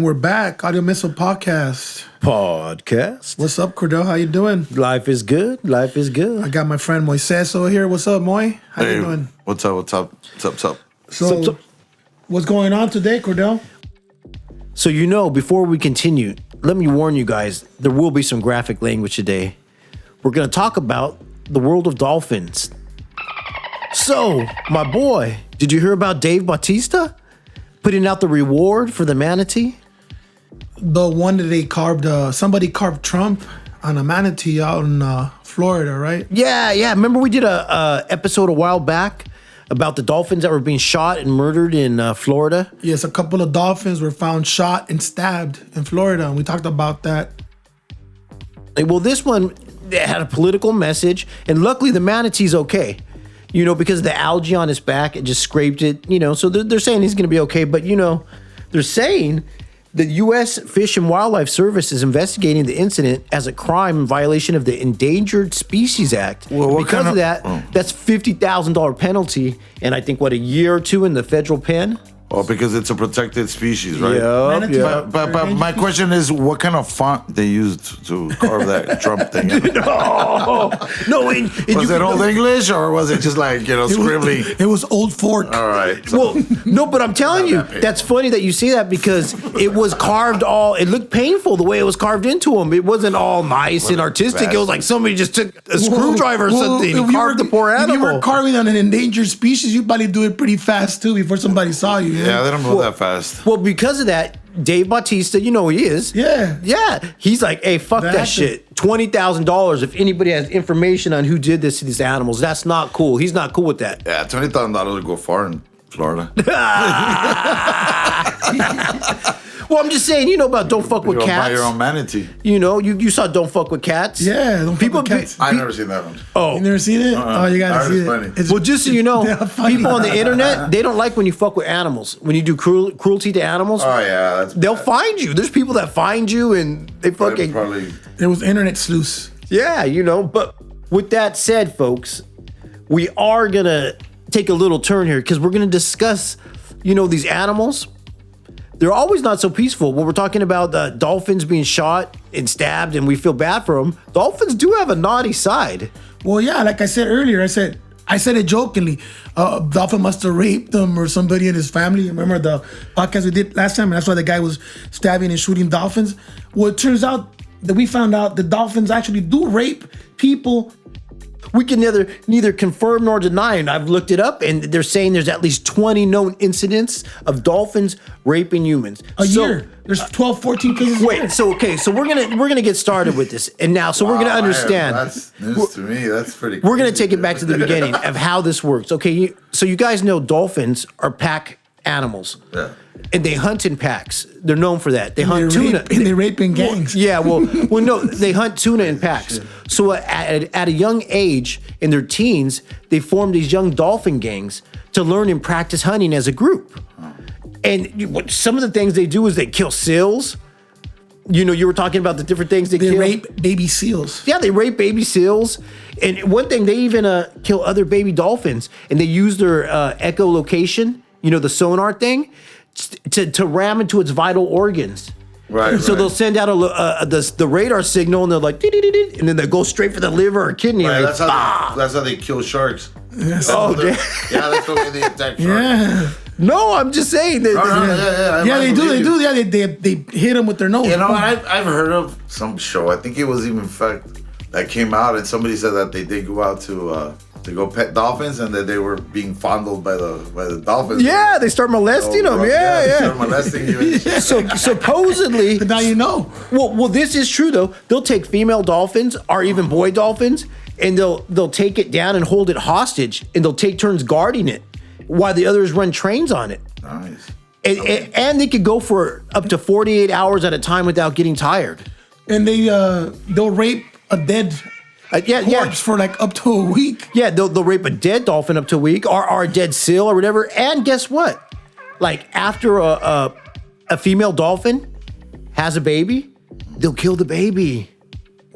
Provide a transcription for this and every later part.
And we're back. Audio Missile Podcast. What's up, Cordell? How you doing? Life is good. Life is good. I got my friend Moises over here. What's up, Moy? How you doing? What's up? So, what's going on today, Cordell? So, before we continue, let me warn you guys, there will be some graphic language today. We're going to talk about the world of dolphins. So, my boy, did you hear about Dave Bautista putting out the reward for the Manatee? The one that they carved, somebody carved Trump on a manatee out in Florida, right? Yeah. Remember we did a episode a while back about the dolphins that were being shot and murdered in Florida? Yes, a couple of dolphins were found shot and stabbed in Florida, and we talked about that. Well, this one had a political message, and luckily the manatee's okay. Because of the algae on his back, it just scraped it, so they're saying he's going to be okay. But, they're saying the U.S. Fish and Wildlife Service is investigating the incident as a crime in violation of the Endangered Species Act. Well, because of that, that's $50,000 penalty, and I think, a year or two in the federal pen? Well, because it's a protected species, right? Yeah. But my question is, what kind of font they used to carve that Trump thing? No. Was it Old English or was it just like, scribbly? It was Old Fork. All right. Well, no, but I'm telling you, that's funny that you say that because it was carved it looked painful the way it was carved into him. It wasn't all nice and artistic. It was like somebody just took a screwdriver or something and carved the poor animal. If you were carving on an endangered species, you'd probably do it pretty fast too before somebody saw you. Yeah, they don't move that fast. Well, because of that, Dave Bautista, who he is. Yeah. He's like, hey, fuck that shit. $20,000 if anybody has information on who did this to these animals. That's not cool. He's not cool with that. Yeah, $20,000 would go far in Florida. Well, I'm just saying, about Don't Fuck with Cats. Buy your own manatee. You saw Don't Fuck with Cats. Yeah, Don't Fuck with Cats. I've never seen that one. Oh, you never seen it? Oh, you gotta see it. Funny. Well, just so you know, people on the internet, they don't like when you fuck with animals. When you do cruelty to animals. Oh yeah, they'll find you. There's people that find you and they fucking. Probably. There was internet sleuths. Yeah, But with that said, folks, we are gonna take a little turn here because we're gonna discuss, these animals. They're always not so peaceful. When we're talking about the dolphins being shot and stabbed and we feel bad for them, dolphins do have a naughty side. Well, yeah, like I said earlier, I said it jokingly. Dolphin must have raped them or somebody in his family. Remember the podcast we did last time? And that's why the guy was stabbing and shooting dolphins. Well, it turns out that we found out the dolphins actually do rape people. We can neither confirm nor deny, and I've looked it up, and they're saying there's at least 20 known incidents of dolphins raping humans. A year. There's 12, 14 cases. Wait, so we're gonna get started with this, and now we're gonna understand. That's news to me. That's pretty. We're gonna take it back to the beginning of how this works. Okay, so you guys know dolphins are pack animals. Yeah. And they hunt in packs. They're known for that. They hunt tuna. And they rape in gangs. Well, no, they hunt tuna in packs. So at a young age, in their teens, they form these young dolphin gangs to learn and practice hunting as a group. And some of the things they do is they kill seals. You were talking about the different things they kill. They rape baby seals. Yeah, they rape baby seals. And one thing, they even kill other baby dolphins. And they use their echolocation, the sonar thing, to ram into its vital organs. Right. So they'll send out the radar signal, and they're like, and then they go straight for the liver or kidney. Right, like, that's how they kill sharks. Yes. Oh, yeah, that's the way they attack sharks. Yeah. No, I'm just saying. They do. Yeah, they hit them with their nose. I've heard of some show. I think it was even fact that came out, and somebody said that they did go out to go pet dolphins, and that they were being fondled by the dolphins. Yeah, they start molesting them. Yeah. They start molesting you. So supposedly, but now you know. Well, this is true though. They'll take female dolphins or even boy dolphins, and they'll take it down and hold it hostage, and they'll take turns guarding it while the others run trains on it. Nice. And they could go for up to 48 hours at a time without getting tired. And they'll rape a dead corpse for like up to a week. Yeah, they'll rape a dead dolphin up to a week, or a dead seal or whatever. And guess what? Like after a female dolphin has a baby, they'll kill the baby.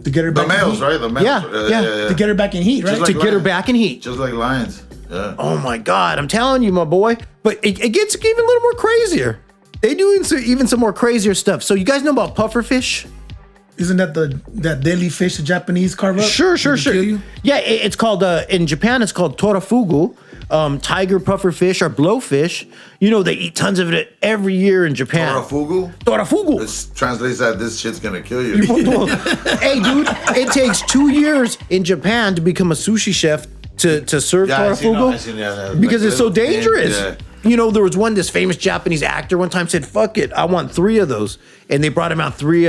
To get her back in heat. The males, right? The males. Yeah. To get her back in heat, right? Like to get her back in heat. Just like lions. Yeah. Oh my God, I'm telling you, my boy. But it gets even a little more crazier. They do even some more crazier stuff. So you guys know about pufferfish? Isn't that that deadly fish the Japanese carve up? Sure. Kill you? Yeah, it's called in Japan. It's called torafugu. Tiger pufferfish or blowfish. You know, they eat tons of it every year in Japan. Torafugu. This translates that this shit's gonna kill you. Hey, dude, it takes 2 years in Japan to become a sushi chef to serve torafugu because it's so dangerous. Yeah. You know, there was this famous Japanese actor one time said, "Fuck it, I want 3 of those," and they brought him out 3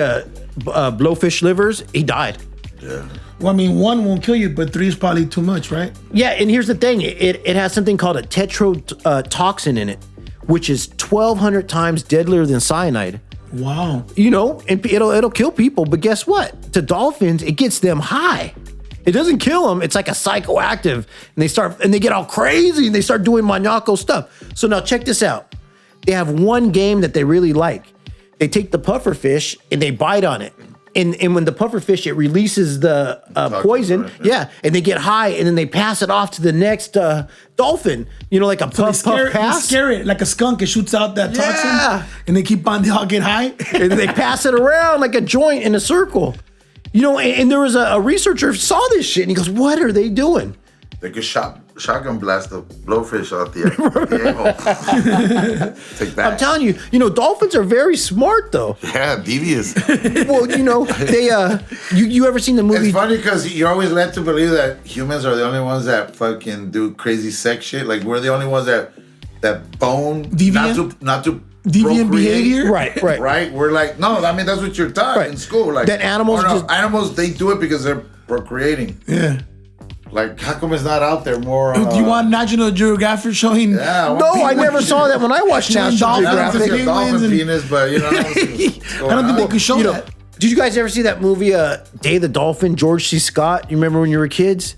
blowfish livers. He died. Yeah. Well, I mean, 1 won't kill you, but 3 is probably too much, right? Yeah, and here's the thing: it has something called a tetrotoxin in it, which is 1,200 times deadlier than cyanide. Wow. You know, and it'll kill people, but guess what? To dolphins, it gets them high. It doesn't kill them. It's like a psychoactive, and they get all crazy and they start doing maniacal stuff. So now check this out. They have one game that they really like. They take the pufferfish and they bite on it. And when the pufferfish, it releases the poison. Right, yeah. And they get high and then they pass it off to the next dolphin. You know, like a puff pass. They scare it like a skunk. It shoots out that toxin. And they keep on, they all get high. And they pass it around like a joint in a circle. You know, and there was a researcher who saw this shit and he goes, what are they doing? They could shotgun blast the blowfish out the a-hole. Take that. I'm telling you, you know, dolphins are very smart though. Yeah, devious. Well, you know, they you ever seen the movie? It's funny because you're always led to believe that humans are the only ones that fucking do crazy sex shit. Like we're the only ones that bone Deviant? not to Deviant procreate. behavior? Right. We're like, no, I mean that's what you're taught in school. Like that animals animals they do it because they're procreating. Yeah. Like, how come it's not out there more? Do you want National Geographic showing? Yeah. No, I never saw that when I watched National Geographic. I don't know if it's a dolphin and- penis, but you know. I don't think they could show that. Did you guys ever see that movie, Day of the Dolphin, George C. Scott? You remember when you were kids?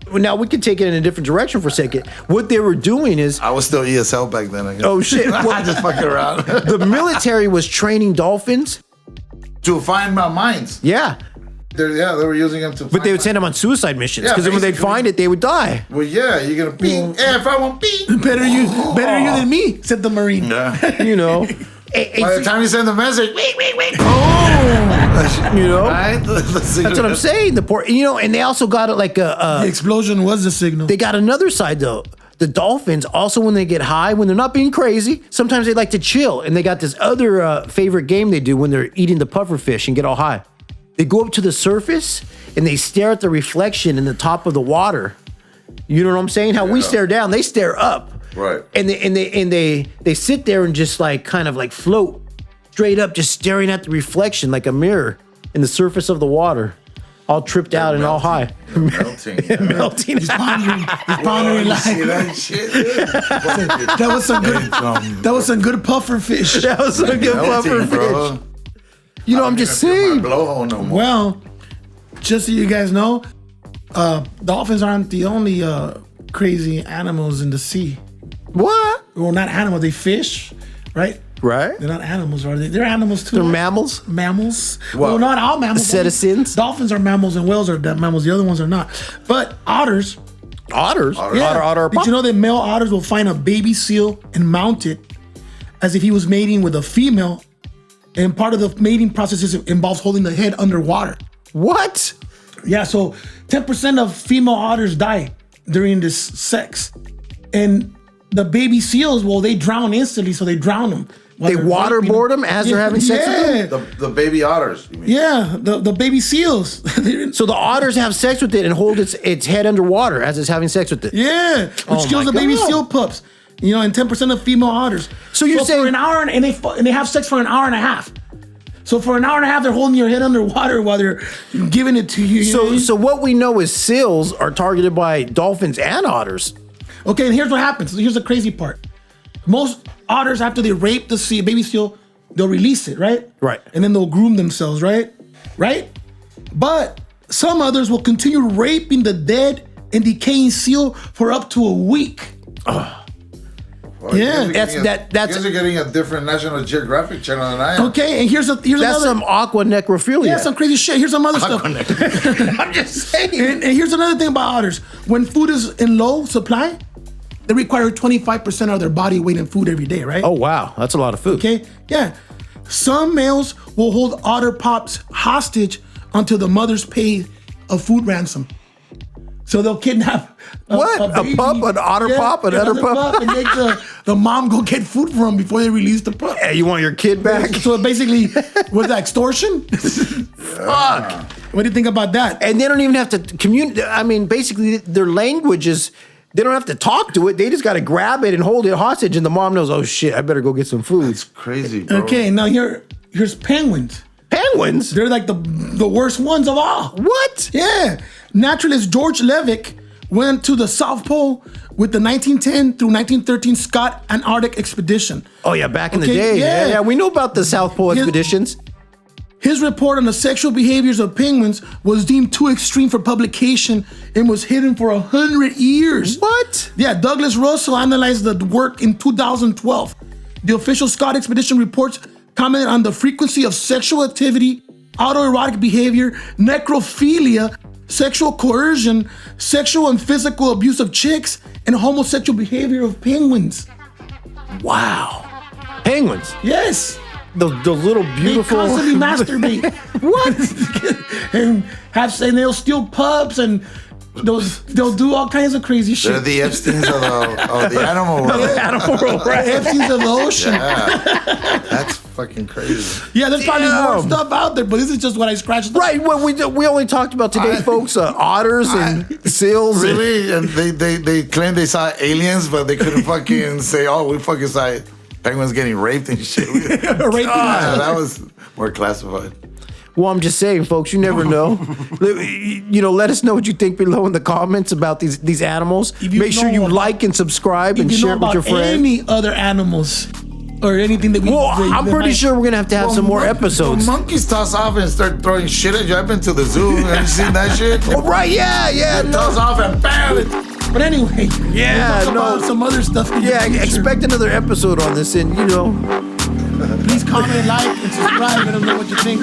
Well, now we could take it in a different direction for a second. What they were doing is, I was still ESL back then. I guess. oh shit, I just fucking around. the military was training dolphins. To find my mines. Yeah. They were using them to. But they would send them on suicide missions Yeah, because when they'd basically. find it, they would die. Well, yeah, you're gonna pee. Yeah, if I want pee. Better you than me, said the Marine. Yeah. You know. By the time you send the message, wait. You know. Right? That's what I'm saying. The poor, you know, and they also got it like The explosion was the signal. they got another side though. The dolphins also, when they get high, when they're not being crazy, sometimes they like to chill, and they got this other favorite game they do when they're eating the pufferfish and get all high. They go up to the surface and they stare at the reflection in the top of the water. You know what I'm saying? How we stare down, they stare up. Right. And they sit there and just like kind of like float straight up, just staring at the reflection like a mirror in the surface of the water, all tripped out and all high. Melting. Melting. Pondering You like see that shit? that was some good puffer fish. That was a good puffer bro. fish. You know, I'm just saying. Blowhole no more. Well, just so you guys know, dolphins aren't the only crazy animals in the sea. What? Well, not animals, they fish, right? Right? They're not animals, are they? They're animals too. They're right? mammals. Mammals. Well, not all mammals. Citizens. Dolphins are mammals and whales are mammals. The other ones are not. But otters. Otters. Yeah. Otter. Did you know that male otters will find a baby seal and mount it as if he was mating with a female? And part of the mating process involves holding the head underwater. What? Yeah, so 10% of female otters die during this sex. And the baby seals, well, they drown instantly, so they drown them. They waterboard them as they're having sex with them? The baby otters, you mean? Yeah, the baby seals. So the otters have sex with it and hold its head underwater as it's having sex with it. Yeah, which Oh kills my the baby God. seal pups. You know, and 10% of female otters. So you're saying- for an hour and they have sex for an hour and a half. So for an hour and a half, they're holding your head underwater while they're giving it to you. So what we know is seals are targeted by dolphins and otters. Okay, and here's what happens. Here's the crazy part. Most otters, after they rape the sea, baby seal, they'll release it, right? Right. And then they'll groom themselves, right? Right? But some others will continue raping the dead and decaying seal for up to a week. Well, Yeah, you guys are that's- you guys are getting a different National Geographic channel than I am. Okay, and here's That's another. some aqua necrophilia. Yeah, some crazy shit. Here's some other stuff. I'm just saying. And here's another thing about otters. When food is in low supply, they require 25% of their body weight in food every day, right? Oh, wow. That's a lot of food. Okay, yeah. Some males will hold otter pups hostage until the mothers pay a food ransom. So they'll kidnap A pup? An otter pup? An otter pup? And make the mom go get food for them before they release the pup. Hey, you want your kid back? So basically, was that extortion? Fuck. What do you think about that? And they don't even have to communicate. I mean, basically, their language is, they don't have to talk to it. They just got to grab it and hold it hostage. And the mom knows, oh shit, I better go get some food. It's crazy, bro. Okay, now here's penguins. Penguins? They're like the worst ones of all. What? Yeah. Naturalist George Levick went to the South Pole with the 1910 through 1913 Scott Antarctic expedition. Oh, yeah, back in the Okay, day. yeah. Yeah, we know about the South Pole expeditions. His report on the sexual behaviors of penguins was deemed too extreme for publication and was hidden for 100 years. What? Yeah, Douglas Russell analyzed the work in 2012. The official Scott expedition reports commented on the frequency of sexual activity, autoerotic behavior, necrophilia, sexual coercion, sexual and physical abuse of chicks, and homosexual behavior of penguins. Wow. Penguins? Yes. The little beautiful. They constantly masturbate. What? and they'll steal pups and they'll do all kinds of crazy shit. They're the Epsteins of the animal world. The animal world, right? Epsteins of the ocean. Yeah. That's fucking crazy. Yeah, there's probably more stuff out there, but this is just what I scratched. Right. Well, we only talked about today, folks. Otters and seals. Really? And they claimed they saw aliens, but they couldn't fucking say, oh, we fucking saw penguins getting raped and shit. That was more classified. Well, I'm just saying, folks, you never know. Let us know what you think below in the comments about these animals. Make sure you like and subscribe and share it with your friends. Any other animals or anything that we... Well, I'm pretty sure we're going to have some more episodes. Monkeys toss off and start throwing shit at you. I've been to the zoo. Have you seen that shit? Oh, right, yeah. Toss off and bam! But anyway, Yeah, we'll talk about some other stuff. Yeah, expect another episode on this, and please comment, like, and subscribe. Let us know what you think.